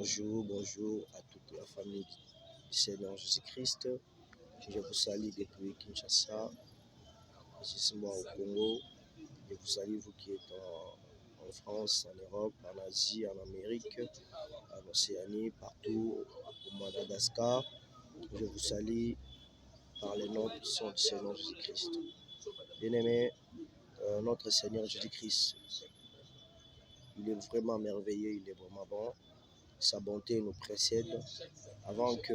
Bonjour à toute la famille du Seigneur Jésus-Christ. Je vous salue depuis Kinshasa, précisément au Congo. Je vous salue vous qui êtes en France, en Europe, en Asie, en Amérique, en Océanie, partout, au Madagascar. Je vous salue par les noms puissants du Seigneur Jésus-Christ. Bien-aimé, notre Seigneur Jésus-Christ, il est vraiment merveilleux, il est vraiment bon. Sa bonté nous précède avant que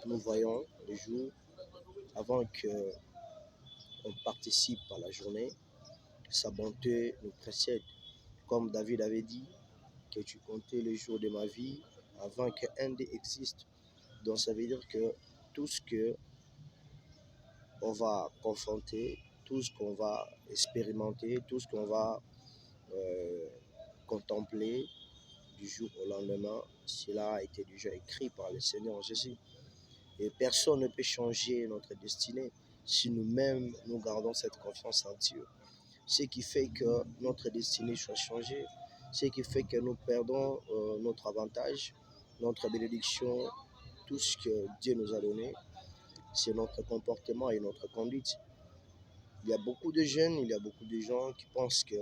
nous voyons le jour, avant qu'on participe à la journée. Sa bonté nous précède. Comme David avait dit, que tu comptais les jours de ma vie avant qu'un dé existe. Donc ça veut dire que tout ce qu'on va confronter, tout ce qu'on va expérimenter, tout ce qu'on va contempler du jour au lendemain, cela a été déjà écrit par le Seigneur Jésus. Et personne ne peut changer notre destinée si nous-mêmes nous gardons cette confiance en Dieu. Ce qui fait que notre destinée soit changée, ce qui fait que nous perdons notre avantage, notre bénédiction, tout ce que Dieu nous a donné, c'est notre comportement et notre conduite. Il y a beaucoup de jeunes, il y a beaucoup de gens qui pensent que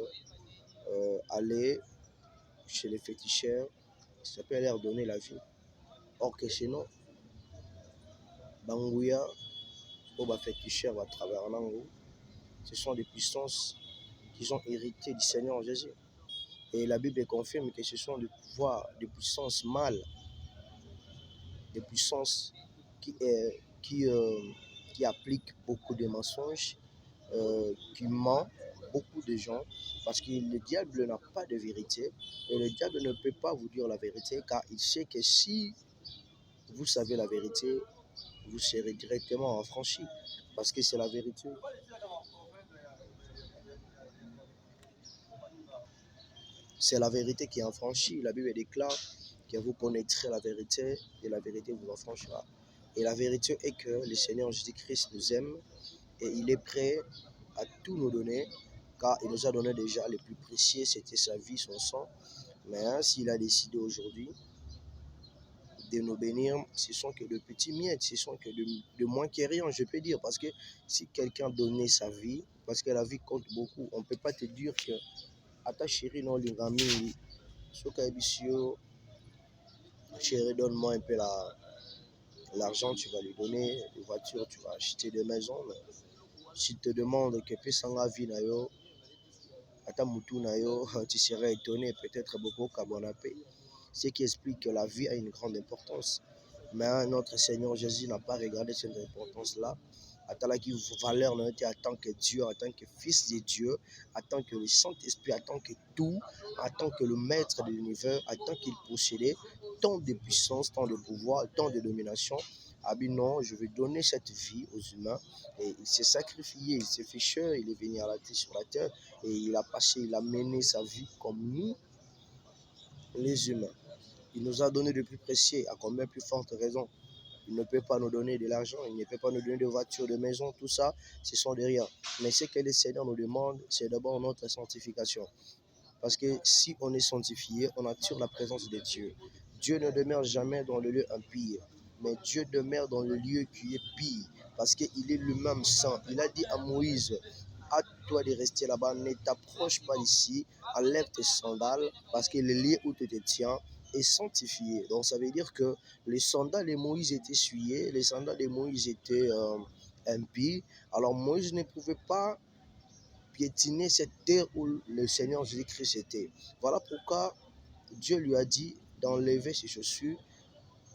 aller chez les féticheurs, ça peut leur donner la vie. Or que sinon, Bangouya, ou féticheur à travers l'angle, ce sont des puissances qui ont hérité du Seigneur Jésus. Et la Bible confirme que ce sont des pouvoirs, des puissances mâles, des puissances qui appliquent beaucoup de mensonges, qui mentent beaucoup de gens, parce que le diable n'a pas de vérité, et le diable ne peut pas vous dire la vérité, car il sait que si vous savez la vérité, vous serez directement affranchi, parce que c'est la vérité. C'est la vérité qui affranchit. La Bible déclare que vous connaîtrez la vérité et la vérité vous affranchira. Et la vérité est que le Seigneur Jésus-Christ nous aime et il est prêt à tout nous donner, car il nous a donné déjà le plus précieux, c'était sa vie, son sang. Mais s'il a décidé aujourd'hui de nous bénir, ce sont que de petits miettes, ce sont que de moins que rien, je peux dire. Parce que si quelqu'un donnait sa vie, parce que la vie compte beaucoup, on ne peut pas te dire que à ta chérie, non, l'ingami, chérie, donne-moi un peu l'argent, tu vas lui donner, les voitures, tu vas acheter des maisons. Mais s'il te demande que pesanga vie na yo, ata mutu na yo, tu serais étonné, peut-être beaucoup kabonapé. Ce qui explique que la vie a une grande importance. Mais notre Seigneur Jésus n'a pas regardé cette importance-là. Atalaki valeur en tant que Dieu, en tant que Fils de Dieu, en tant que le Saint-Esprit, en tant que tout, en tant que le Maître de l'univers, en tant qu'il possédait tant de puissance, tant de pouvoir, tant de domination. Ah bien non, je vais donner cette vie aux humains. Et il s'est sacrifié, il s'est fait cher, il est venu à la terre, sur la terre, et il a mené sa vie comme nous, les humains. Il nous a donné le plus précieux, à combien plus forte raison. Il ne peut pas nous donner de l'argent, il ne peut pas nous donner de voitures, de maisons, tout ça, ce sont des rien. Mais ce que le Seigneur nous demande, c'est d'abord notre sanctification. Parce que si on est sanctifié, on attire la présence de Dieu. Dieu ne demeure jamais dans le lieu impie, mais Dieu demeure dans le lieu qui est pire, parce qu'il est lui-même saint. Il a dit à Moïse, hâte-toi de rester là-bas, ne t'approche pas d'ici, enlève tes sandales, parce que le lieu où tu te tiens est sanctifié. Donc ça veut dire que les sandales de Moïse étaient souillées, les sandales de Moïse étaient impies. Alors Moïse ne pouvait pas piétiner cette terre où le Seigneur Jésus-Christ était. Voilà pourquoi Dieu lui a dit d'enlever ses chaussures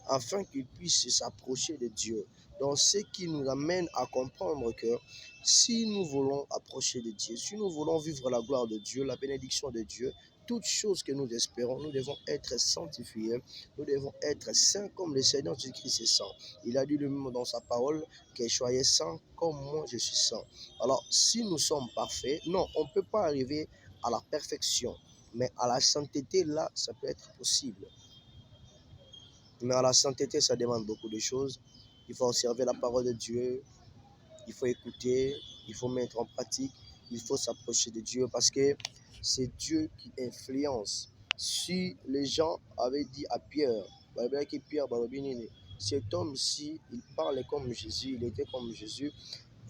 afin qu'il puisse s'approcher de Dieu. Donc, ce qui nous amène à comprendre que si nous voulons approcher de Dieu, si nous voulons vivre la gloire de Dieu, la bénédiction de Dieu, toutes choses que nous espérons, nous devons être sanctifiés, nous devons être saints comme le Seigneur Jésus-Christ est saint. Il a dit lui-même dans sa parole que soyez saints comme moi je suis saint. Alors, si nous sommes parfaits, non, on ne peut pas arriver à la perfection, mais à la sainteté, là, ça peut être possible. Mais à la sainteté, ça demande beaucoup de choses. Il faut observer la parole de Dieu, il faut écouter, il faut mettre en pratique, il faut s'approcher de Dieu parce que c'est Dieu qui influence. Si les gens avaient dit à Pierre, cet homme-ci, il parlait comme Jésus, il était comme Jésus,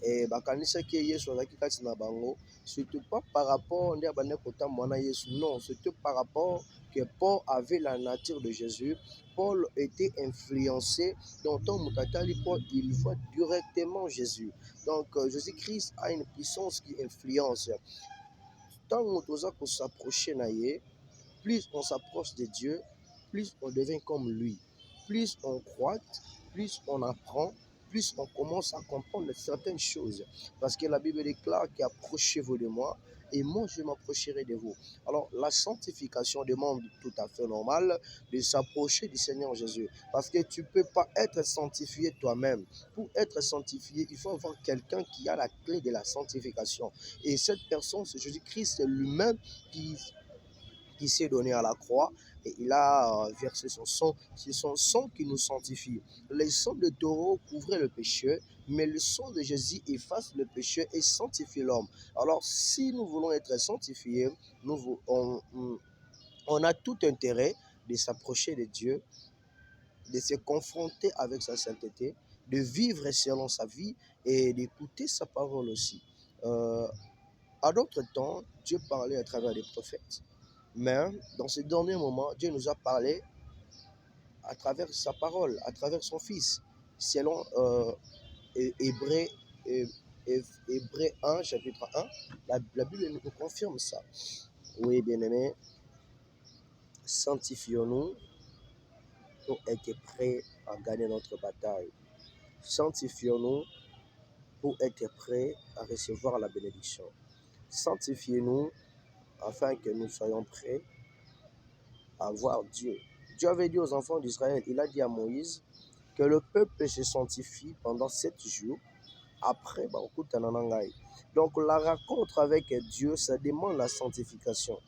et bakanisaki Yesu azalaki kati na bango, surtout pas par rapport nde abandaki kotambola na Yesu, non, c'était par rapport que Paul avait la nature de Jésus. Paul était influencé, donc tant Moutatali Paul, il voit directement Jésus. Donc Jésus-Christ a une puissance qui influence. Tant on s'approcher na ye, plus on s'approche de Dieu, plus on devient comme lui. Plus on croit, plus on apprend, plus on commence à comprendre certaines choses. Parce que la Bible déclare qu'approchez-vous de moi et moi je m'approcherai de vous. Alors la sanctification demande tout à fait normal de s'approcher du Seigneur Jésus. Parce que tu ne peux pas être sanctifié toi-même. Pour être sanctifié, il faut avoir quelqu'un qui a la clé de la sanctification. Et cette personne, c'est Jésus-Christ lui-même qui s'est donné à la croix et il a versé son sang. C'est son sang qui nous sanctifie. Le sang de taureau couvrait le péché, mais le sang de Jésus efface le péché et sanctifie l'homme. Alors, si nous voulons être sanctifiés, on a tout intérêt de s'approcher de Dieu, de se confronter avec sa sainteté, de vivre selon sa vie et d'écouter sa parole aussi. À d'autres temps, Dieu parlait à travers des prophètes. Mais dans ces derniers moments, Dieu nous a parlé à travers sa parole, à travers son Fils. Selon Hébreux 1, chapitre 1, la Bible nous confirme ça. Oui, bien-aimés, sanctifions-nous pour être prêts à gagner notre bataille. Sanctifions-nous pour être prêts à recevoir la bénédiction. Sanctifiez-nous afin que nous soyons prêts à voir Dieu. Dieu avait dit aux enfants d'Israël, il a dit à Moïse que le peuple se sanctifie pendant 7 jours. Après, donc la rencontre avec Dieu, ça demande la sanctification.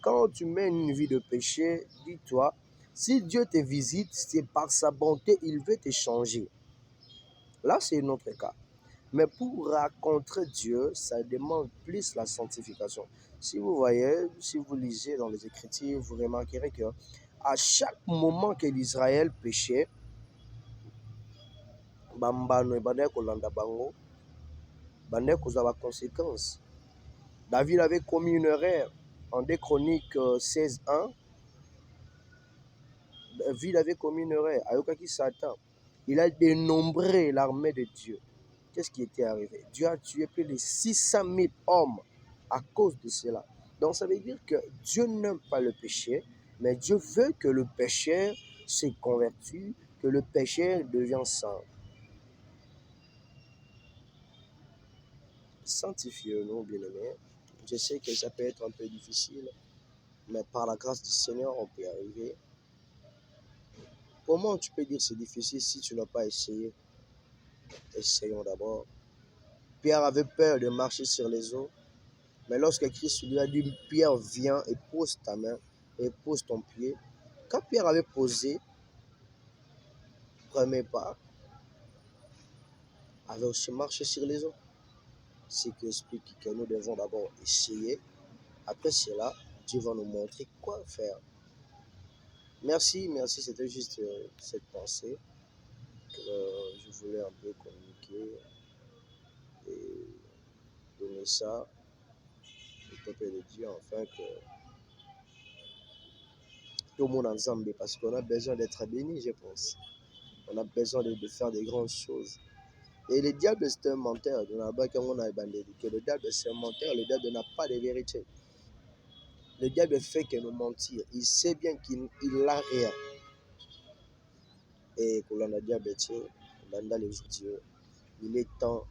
Quand tu mènes une vie de péché, dis-toi, si Dieu te visite, c'est par sa bonté, il veut te changer. Là, c'est notre cas. Mais pour rencontrer Dieu, ça demande plus la sanctification. Si vous voyez, si vous lisez dans les Écritures, vous remarquerez que à chaque moment que l'Israël péchait, bambano et bandeko kolanda bango, bandeko kozala conséquences. David avait commis une erreur en 2 Chroniques 16:1. David avait commis une erreur. Ayokaki Satan. Il a dénombré l'armée de Dieu. Qu'est-ce qui était arrivé? Dieu a tué plus de 600 000 hommes à cause de cela. Donc ça veut dire que Dieu n'aime pas le péché, mais Dieu veut que le pécheur se convertisse, que le pécheur devienne saint. Sanctifiez-nous, bien-aimés. Je sais que ça peut être un peu difficile, mais par la grâce du Seigneur, on peut y arriver. Comment tu peux dire que c'est difficile si tu n'as pas essayé? Essayons d'abord. Pierre avait peur de marcher sur les eaux, mais lorsque Christ lui a dit, Pierre, viens et pose ta main et pose ton pied, quand Pierre avait posé, premier pas, avait aussi marché sur les eaux. Ce qui explique que nous devons d'abord essayer. Après cela, Dieu va nous montrer quoi faire. Merci, c'était juste cette pensée que je voulais un peu communiquer et donner ça au peuple de Dieu afin que tout le monde ensemble, parce qu'on a besoin d'être béni, je pense. On a besoin de faire des grandes choses. Et le diable, c'est un menteur. Que le diable, c'est un menteur. Le diable n'a pas de vérité. Le diable fait que nous mentir. Il sait bien qu'il n'a rien. Et pour le diable, il est temps